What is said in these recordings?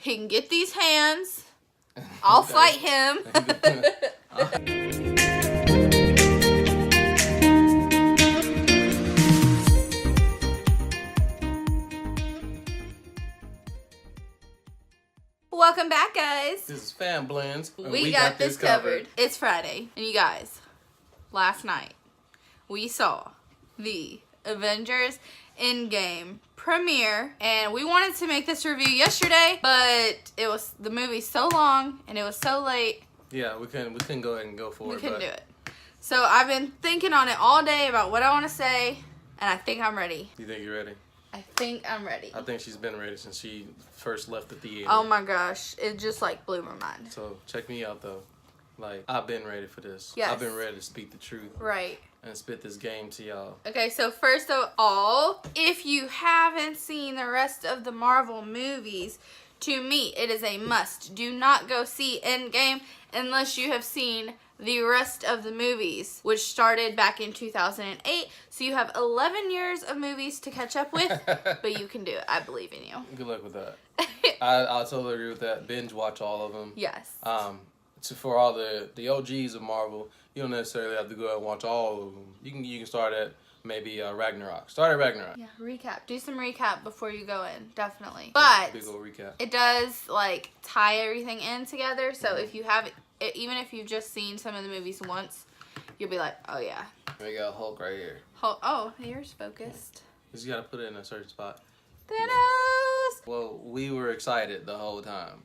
He can get these hands. I'll fight him. Welcome back, guys. This is FAMBLENDZ. We got this covered. It's Friday, and you guys, last night we saw the Avengers Endgame premiere, and we wanted to make this review yesterday, but the movie's so long and it was so late. Yeah, we couldn't go ahead and go for it. We couldn't do it. So I've been thinking on it all day about what I want to say, and I think I'm ready. You think you're ready? I think I'm ready. I think she's been ready since she first left the theater. Oh my gosh, it just like blew my mind. So check me out though. Like, I've been ready for this. Yes. I've been ready to speak the truth. Right. And spit this game to y'all. Okay, so first of all, if you haven't seen the rest of the Marvel movies, to me, it is a must. Do not go see Endgame unless you have seen the rest of the movies, which started back in 2008. So you have 11 years of movies to catch up with, but you can do it. I believe in you. Good luck with that. I totally agree with that. Binge watch all of them. Yes. For all the OGs of Marvel, you don't necessarily have to go out and watch all of them. You can start at maybe Ragnarok. Start at Ragnarok. Yeah, recap. Do some recap before you go in, definitely. But big old recap. It does like tie everything in together. So if you have, even if you've just seen some of the movies once, you'll be like, oh yeah. We got Hulk right here. Hulk. Oh, here's focused. Cause you gotta put it in a certain spot. Thanos. Well, we were excited the whole time.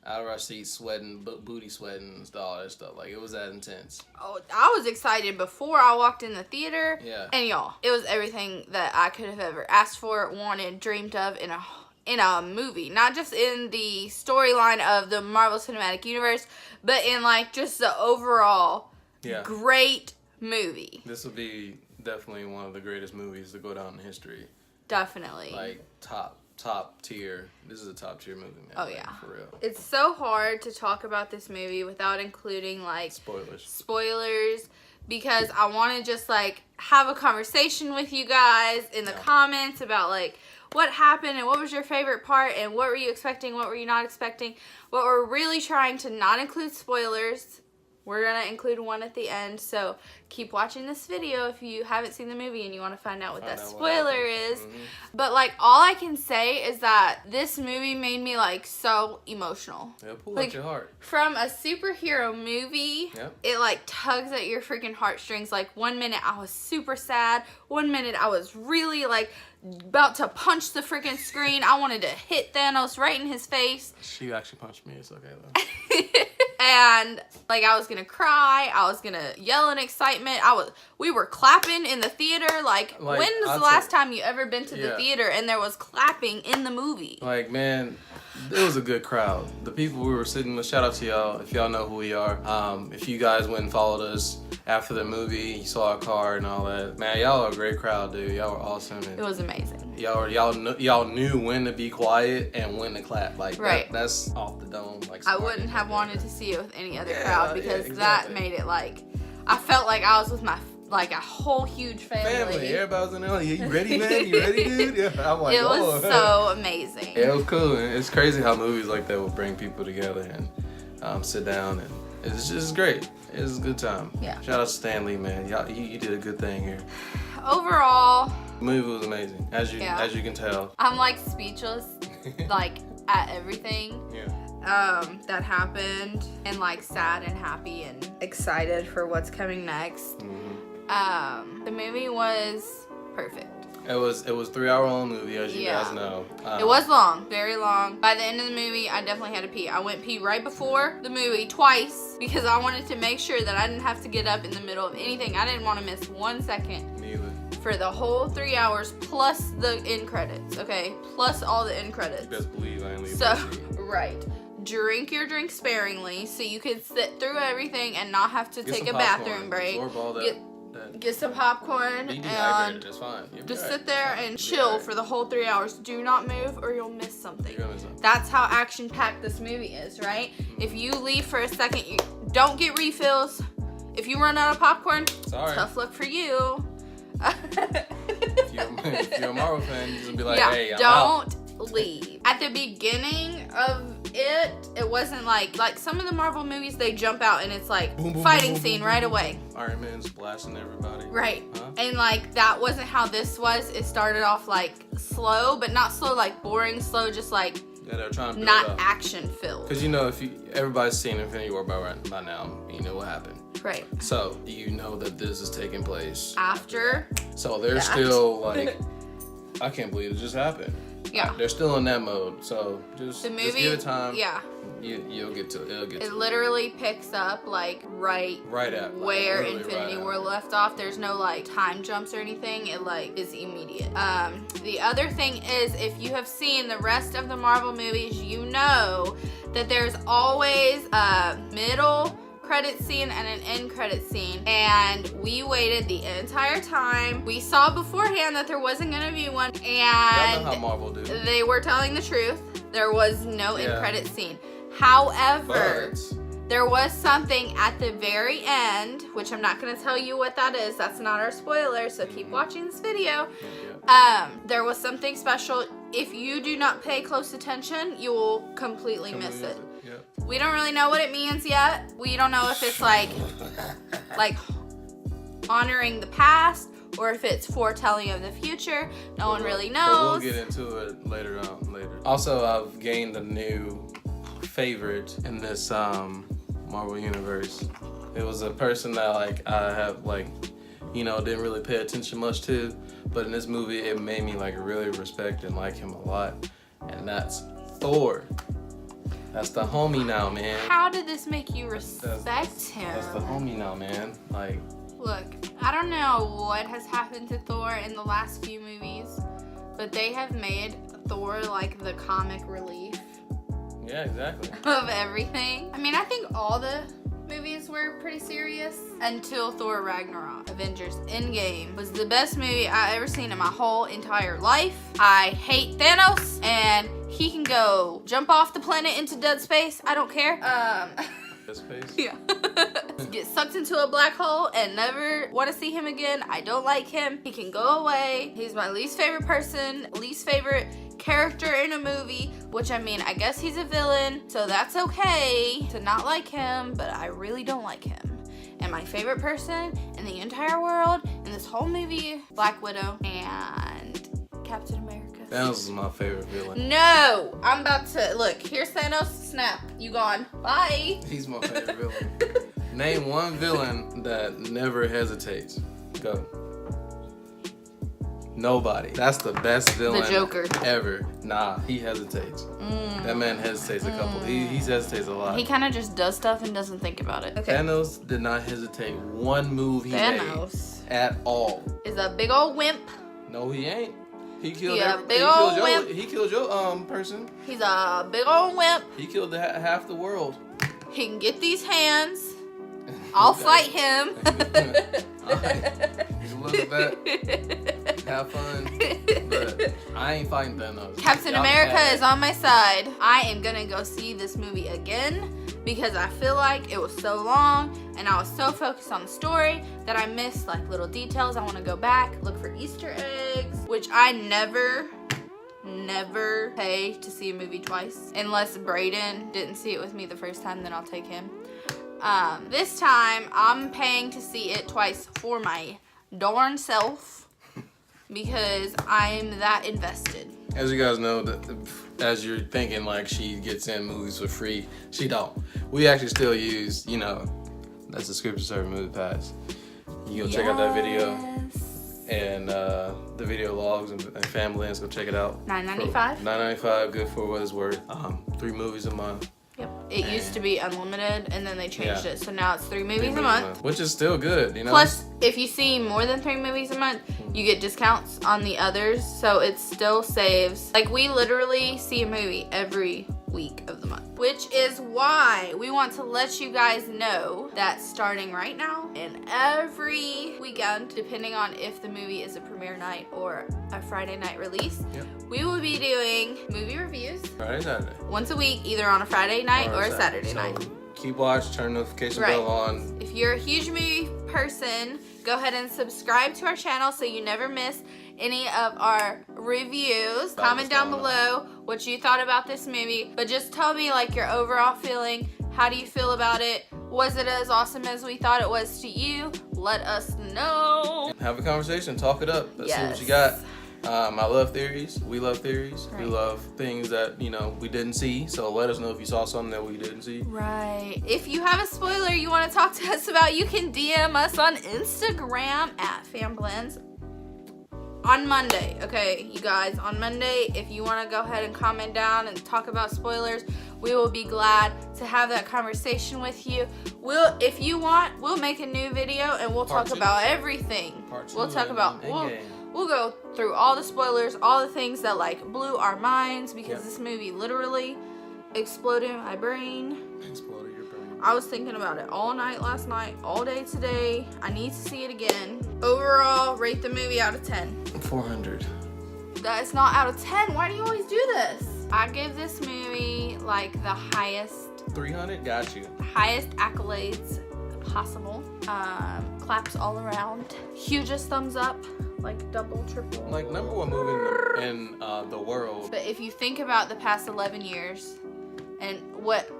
Out of our seats, sweating, booty sweating, and all that stuff. Like, it was that intense. Oh, I was excited before I walked in the theater. Yeah. And y'all, it was everything that I could have ever asked for, wanted, dreamed of in a movie. Not just in the storyline of the Marvel Cinematic Universe, but in like just the overall great movie. This will be definitely one of the greatest movies to go down in history. Definitely. Like top tier. This is a top tier movie, man. Oh, like, yeah. For real. It's so hard to talk about this movie without including like spoilers, because I want to just like have a conversation with you guys in the comments about like what happened and what was your favorite part and what were you expecting, what were you not expecting. But we're really trying to not include spoilers. We're going to include one at the end, so keep watching this video if you haven't seen the movie and you want to find out what that spoiler is. Mm-hmm. But, like, all I can say is that this movie made me, like, so emotional. It'll pull like, at your heart. From a superhero movie, it, like, tugs at your freaking heartstrings. Like, 1 minute I was super sad. 1 minute I was really, like, about to punch the freaking screen. I wanted to hit Thanos right in his face. She actually punched me. It's okay, though. And like I was gonna cry, I was gonna yell in excitement. We were clapping in the theater. Like when was the last time you ever been to the theater and there was clapping in the movie? Like, man, it was a good crowd. The people we were sitting with, shout out to y'all if y'all know who we are. If you guys went and followed us after the movie, you saw our car and all that. Man, y'all are a great crowd, dude. Y'all were awesome. And it was amazing. Y'all knew when to be quiet and when to clap. Like that's off the dome. Like I wouldn't have wanted to see it with any other crowd because that made it like I felt like I was with my a whole huge family. Everybody was in there. Like, you ready, man? You ready, dude? Yeah, I'm like, it was so amazing. Yeah, it was cool. And it's crazy how movies like that will bring people together and sit down, and it's just great. It's a good time. Yeah. Shout out to Stan Lee, man. You did a good thing here. Overall, the movie was amazing, as you can tell. I'm like speechless, like at everything. Yeah. That happened, and like sad and happy and excited for what's coming next. Mm-hmm. The movie was perfect. It was a 3-hour long movie, as you guys know. It was long, very long. By the end of the movie, I definitely had to pee. I went pee right before the movie twice because I wanted to make sure that I didn't have to get up in the middle of anything. I didn't want to miss 1 second. Neither. For the whole 3 hours plus the end credits, okay? Plus all the end credits. Best believe I ain't leaving. So, right. Drink your drink sparingly so you can sit through everything and not have to take a bathroom break. Get some popcorn and it's fine. just sit there and chill for the whole 3 hours. Do not move or you'll miss something. That's how action-packed this movie is, right? If you leave for a second, you don't get refills. If you run out of popcorn, tough luck for you. if you're a Marvel fan, you just be like, hey, I'm don't leave. At the beginning of wasn't like some of the Marvel movies, they jump out and it's like boom, boom, fighting boom, boom, scene boom, right boom. away. Iron Man's blasting everybody. Right. Huh? And like that wasn't how this was. It started off like slow, but not slow like boring slow, just like Yeah, they're trying to build not up. action filled. Because everybody's seen Infinity War by now. You know what happened. Right. So you know that this is taking place After. So they're that. still like, I can't believe it just happened. Yeah. They're still in that mode. So just give it time. Yeah. You'll get to it. It'll get It to literally picks up like right at where literally Infinity right War at. left off. There's no like time jumps or anything. It like is immediate. The other thing is, if you have seen the rest of the Marvel movies, you know that there's always a middle credit scene and an end credit scene, and we waited the entire time. We saw beforehand that there wasn't gonna be one, That's and not how Marvel do. they were telling the truth. There was no end credit scene. However, But there was something at the very end, which I'm not going to tell you what that is. That's not our spoiler, so keep watching this video. There was something special. If you do not pay close attention, you will completely miss it. Yeah. We don't really know what it means yet. We don't know if it's like honoring the past or if it's foretelling of the future. No one really knows. But we'll get into it later on. Also, I've gained a new favorite in this Marvel universe. It was a person that I have didn't really pay attention much to, but in this movie it made me really respect and like him a lot, and that's Thor. That's the homie now, man. How did this make you respect him? That's the homie now, man. Look, I don't know what has happened to Thor in the last few movies, but they have made Thor like the comic relief. Yeah, exactly. Of everything. I mean, I think all the movies were pretty serious until Thor Ragnarok. Avengers Endgame was the best movie I ever seen in my whole entire life. I hate Thanos, and he can go jump off the planet into dead space. I don't care. Dead space? Yeah. Get sucked into a black hole and never want to see him again. I don't like him. He can go away. He's my least favorite person, least favorite character in a movie, which I mean, I guess he's a villain, so that's okay to not like him, but I really don't like him. And my favorite person in the entire world in this whole movie, Black Widow and Captain America. Thanos is my favorite villain. No! I'm about to, look, here's Thanos, snap, you gone. Bye! He's my favorite villain. Name one villain that never hesitates. Go. Nobody. That's the best villain The Joker. ever. Nah, he hesitates. That man hesitates a couple. He hesitates a lot. He kind of just does stuff and doesn't think about it. Okay. Thanos did not hesitate one move he made at all. Is a big old wimp. No, he ain't. He killed He killed your person. He's a big old wimp. He killed half the world. He can get these hands. I'll fight him. Alright. You look at that. Have fun. But I ain't fighting Thanos. Captain America is on my side. I am gonna go see this movie again because I feel like it was so long and I was so focused on the story that I missed little details. I want to go back, look for Easter eggs, which I never pay to see a movie twice. Unless Brayden didn't see it with me the first time, then I'll take him. This time I'm paying to see it twice for my darn self because I'm that invested. As you guys know, as you're thinking she gets in movies for free, she don't. We actually still use, that's the Scripture Service Movie Pass. You go check out that video and the video logs and FAMBLENDZ, go check it out. $9.95. $9.95, good for what it's worth. 3 movies a month. Yep. It used to be unlimited and then they changed it. So now it's 3 movies a month. Which is still good, Plus, if you see more than 3 movies a month, you get discounts on the others. So it still saves. We literally see a movie every week of the month. Which is why we want to let you guys know that starting right now and every weekend, depending on if the movie is a premiere night or a Friday night release, we will be doing movie reviews. Friday, Saturday. Once a week, either on a Friday night or a Saturday night. Keep watch, turn notification bell on. If you're a huge movie person, go ahead and subscribe to our channel so you never miss any of our reviews. Comment down below what you thought about this movie. But just tell me like your overall feeling. How do you feel about it? Was it as awesome as we thought it was to you? Let us know. Have a conversation. Talk it up. Let's see what you got. I love theories. We love theories. Right. We love things that, you know, we didn't see. So let us know if you saw something that we didn't see. Right. If you have a spoiler you want to talk to us about, you can DM us on Instagram at FAMBLENDZ. On Monday, okay, you guys, on Monday, if you want to go ahead and comment down and talk about spoilers, we will be glad to have that conversation with you. If you want, we'll make a new video and we'll talk about everything. We'll talk about, we'll go through all the spoilers, all the things that like blew our minds because this movie literally exploded my brain. Exploded your brain. I was thinking about it all night last night, all day today. I need to see it again. Overall, rate the movie out of 10. 400. That is not out of 10. Why do you always do this? I give this movie like the highest. 300? Got you. Highest accolades possible. Claps all around. Hugest thumbs up. Like double, triple. Like #1 movie in the world. But if you think about the past 11 years and what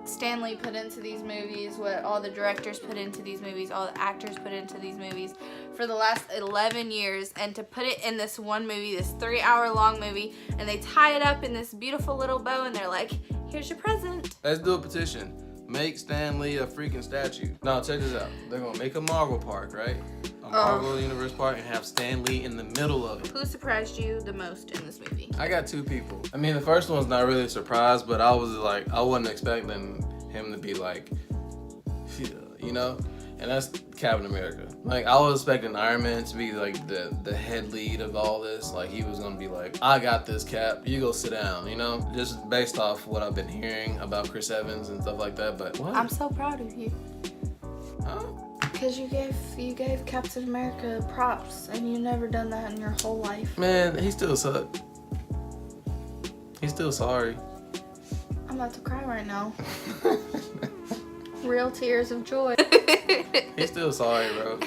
Stan Lee put into these movies, what all the directors put into these movies, all the actors put into these movies for the last 11 years, and to put it in this one movie, this 3-hour-long movie, and they tie it up in this beautiful little bow, and they're like, here's your present. Let's do a petition. Make Stan Lee a freaking statue. Now, check this out. They're going to make a Marvel park, right? A Marvel Universe park, and have Stan Lee in the middle of it. Who surprised you the most in this movie? I got 2 people. I mean, the first one's not really a surprise, but I was like, I wasn't expecting him to be like, you know? And that's Captain America. Like, I was expecting Iron Man to be like the head lead of all this. Like, he was gonna be like, I got this, Cap, you go sit down, you know? Just based off what I've been hearing about Chris Evans and stuff like that, but what? I'm so proud of you. Huh? Because you gave Captain America props, and you never done that in your whole life. Man, he still sucked. He's still sorry. I'm about to cry right now. Real tears of joy. He's still sorry, bro.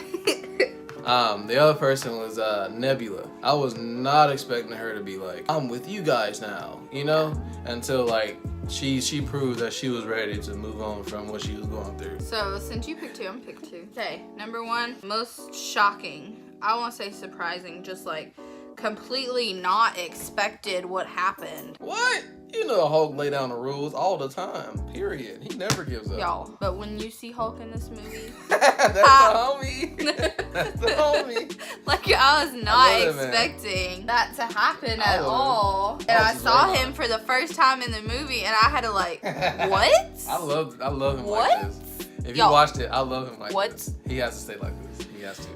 The other person was Nebula. I was not expecting her to be like, I'm with you guys now, you know? Until like she proved that she was ready to move on from what she was going through. So since you picked 2, I'm pick 2. Okay, #1, most shocking. I won't say surprising, just like completely not expected what happened. What? You know Hulk lay down the rules all the time, period. He never gives up. Y'all, but when you see Hulk in this movie... That's the homie. That's the homie. Like, I was not expecting that to happen at all. And I saw him for the first time in the movie, and I had to like, what? I love him like this. If you watched it, I love him like this. He has to stay like this. He has to.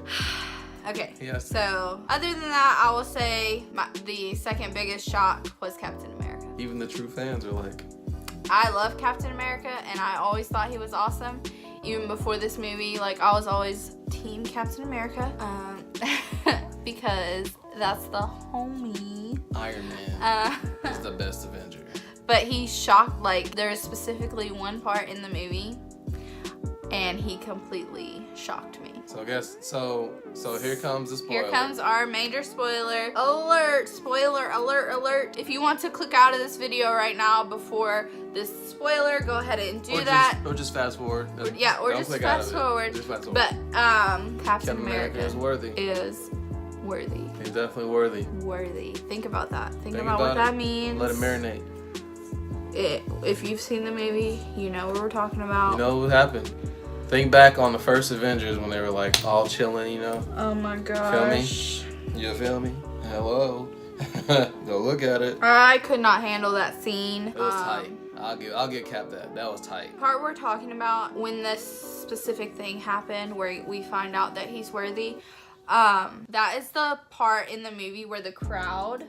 Okay, so other than that, I will say the second biggest shock was Captain America. Even the true fans are like... I love Captain America, and I always thought he was awesome. Even before this movie, like, I was always Team Captain America. Because that's the homie. Iron Man is the best Avenger. But he shocked, like, there's specifically one part in the movie, and he completely shocked me. So I guess, so here comes the spoiler. Here comes our major spoiler alert. Spoiler alert, alert. If you want to click out of this video right now before this spoiler, go ahead and do that. Or just fast forward. Or just fast forward. But Captain America is worthy. He's definitely worthy. Worthy. Think about that. Think about what that means. Let it marinate. If you've seen the movie, you know what we're talking about. You know what happened. Think back on the first Avengers when they were like all chilling, you know? Oh my gosh. Feel me? You feel me? Hello. Go look at it. I could not handle that scene. It was tight. I'll get Cap that. That was tight. Part we're talking about when this specific thing happened where we find out that he's worthy. That is the part in the movie where the crowd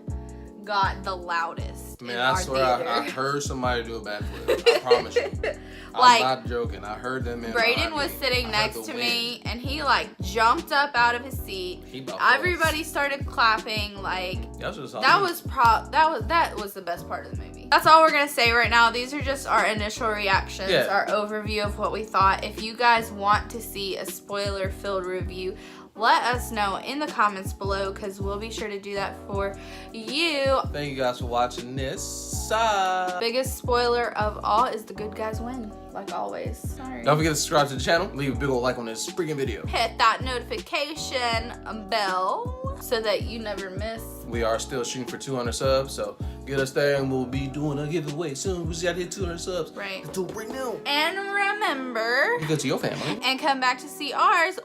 got the loudest. Man, I swear I heard somebody do a backflip. I promise you. I'm not joking. I heard them in Braden was sitting next to me, and he like jumped up out of his seat. Everybody started clapping. Like that was the best part of the movie. That's all we're gonna say right now. These are just our initial reactions, our overview of what we thought. If you guys want to see a spoiler-filled review, let us know in the comments below, because we'll be sure to do that for you. Thank you guys for watching this. Biggest spoiler of all is the good guys win, like always. Sorry. Don't forget to subscribe to the channel. Leave a big old like on this freaking video. Hit that notification bell so that you never miss. We are still shooting for 200 subs, so get us there and we'll be doing a giveaway soon. We just gotta hit 200 subs. Right. Let's do it right now. And remember, You go to your family. and come back to see ours.